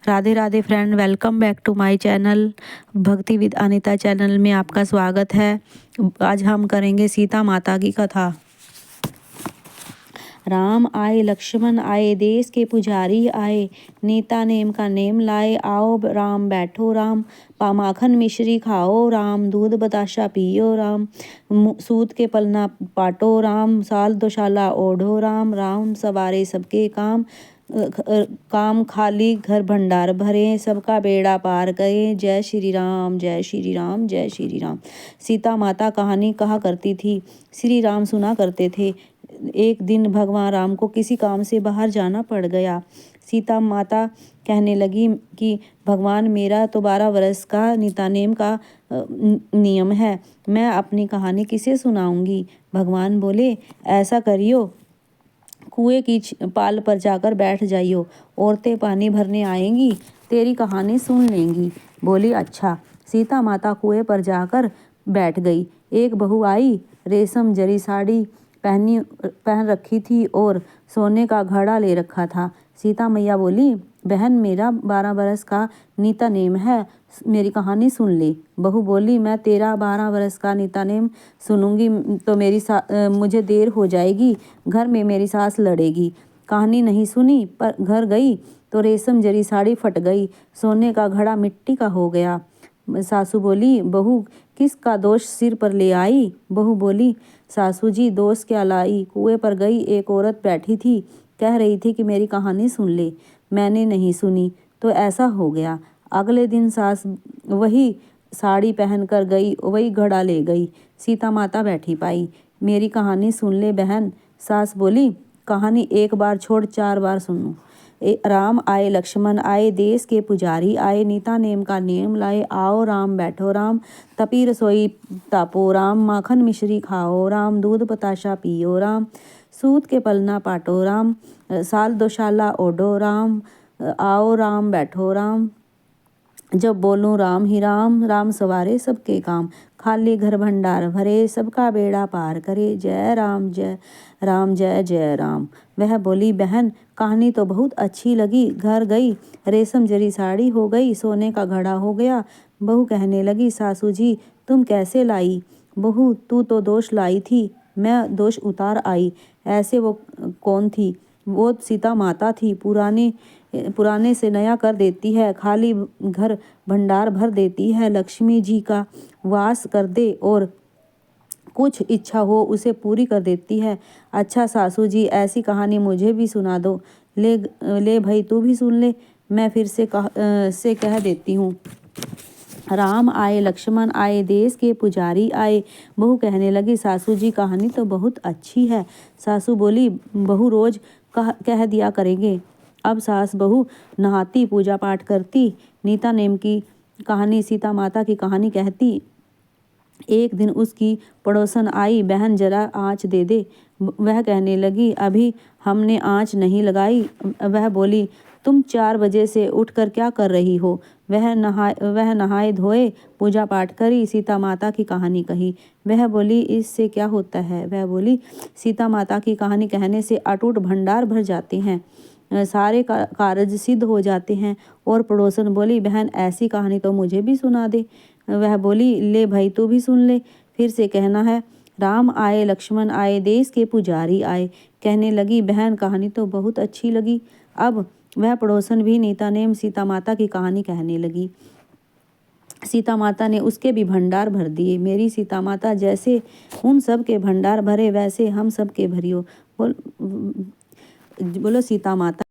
Radhe Radhe friend, welcome back to my channel Bhakti with Anita channel में आपका स्वागत है। आज हम करेंगे सीता माता की कथा। राम आए लक्ष्मण आए, देश के पुजारी आए, नेता नेम का नेम लाए, आओ राम बैठो राम, माखन मिश्री खाओ राम, दूध बताशा पियो राम, सूत के पलना पाटो राम, साल दोशाला ओढ़ो राम, राम सवारे सबके काम खाली घर भंडार भरे, सबका बेड़ा पार करे, जय श्री राम जय श्री राम जय श्री राम। सीता माता कहानी कहा करती थी, श्री राम सुना करते थे। एक दिन भगवान राम को किसी काम से बाहर जाना पड़ गया। सीता माता कहने लगी कि भगवान, मेरा तो 12 वर्ष का नित्य-नेम का नियम है, मैं अपनी कहानी किसे सुनाऊंगी। भगवान बोले, ऐसा करियो, कुएं की पाल पर जाकर बैठ जाइयो, औरतें पानी भरने आएंगी, तेरी कहानी सुन लेंगी। बोली, अच्छा। सीता माता कुएं पर जाकर बैठ गई। एक बहू आई, रेशम जरी साड़ी पहन रखी थी और सोने का घड़ा ले रखा था। सीता मैया बोली, बहन, मेरा 12 बरस का नित्य नेम है, मेरी कहानी सुन ले। बहू बोली, मैं तेरा 12 वर्ष का नित्य नेम सुनूंगी तो मुझे देर हो जाएगी, घर में मेरी सास लड़ेगी। कहानी नहीं सुनी, पर घर गई तो रेशम जरी साड़ी फट गई, सोने का घड़ा मिट्टी का हो गया। सासू बोली, बहू, किसका दोष सिर पर ले आई। बहू बोली, सासू जी, दोष क्या लाई, कुएं पर गई, एक औरत बैठी थी, कह रही थी कि मेरी कहानी सुन ले, मैंने नहीं सुनी तो ऐसा हो गया। अगले दिन सास वही साड़ी पहनकर गई, वही घड़ा ले गई। सीता माता बैठी पाई, मेरी कहानी सुन ले बहन। सास बोली, कहानी एक बार छोड़ 4 बार सुनूं। राम आए लक्ष्मण आए, देश के पुजारी आए, नीता नेम का नियम लाए, आओ राम बैठो राम, तपी रसोई तापो राम, माखन मिश्री खाओ राम, दूध बताशा पियो राम, सूत के पलना पाटो राम, साल दोशाला ओढ़ो राम, आओ राम बैठो राम, जब बोलूं राम ही राम, राम सवारे सबके काम, खाली घर भंडार भरे, सबका बेड़ा पार करे, जय राम जय जय राम। वह बोली, बहन, कहानी तो बहुत अच्छी लगी। घर गई, रेशम जरी साड़ी हो गई, सोने का घड़ा हो गया। बहू कहने लगी, सासू जी, तुम कैसे लाई। बहू, तू तो दोष लाई थी, मैं दोष उतार आई। ऐसे वो कौन थी। वो सीता माता थी, पुराने से नया कर देती है, खाली घर भंडार भर देती है, लक्ष्मी जी का वास कर दे और कुछ इच्छा हो उसे पूरी कर देती है। अच्छा सासू जी, ऐसी कहानी मुझे भी सुना दो। ले भाई, तू भी सुन ले, मैं फिर से कह देती हूँ। राम आए लक्ष्मण आए, देश के पुजारी आए। बहू कहने लगी, सासू जी, कहानी तो बहुत अच्छी है। सासू बोली, बहू रोज कह दिया करेंगे। अब सास बहू नहाती, पूजा पाठ करती, नीता नेम की कहानी, सीता माता की कहानी कहती। एक दिन उसकी पड़ोसन आई, बहन जरा आँच दे दे। वह कहने लगी, अभी हमने आँच नहीं लगाई। वह बोली, तुम 4 बजे से उठकर क्या कर रही हो। वह नहाए धोए, पूजा पाठ करी, सीता माता की कहानी कही। वह बोली, इससे क्या होता है। वह बोली, सीता माता की कहानी कहने से अटूट भंडार भर जाते हैं, सारे कार्य सिद्ध हो जाते हैं। और पड़ोसन बोली, बहन, ऐसी कहानी तो मुझे भी सुना दे। वह बोली, ले भाई, तू भी सुन ले, फिर से कहना है। राम आए लक्ष्मण आए, देश के पुजारी आए। कहने लगी, बहन, कहानी तो बहुत अच्छी लगी। अब वह पड़ोसन भी नीता नेम सीता माता की कहानी कहने लगी। सीता माता ने उसके भी भंडार भर दिए। मेरी सीता माता जैसे उन सब के भंडार भरे, वैसे हम सब के भरियो। बोलो सीता माता।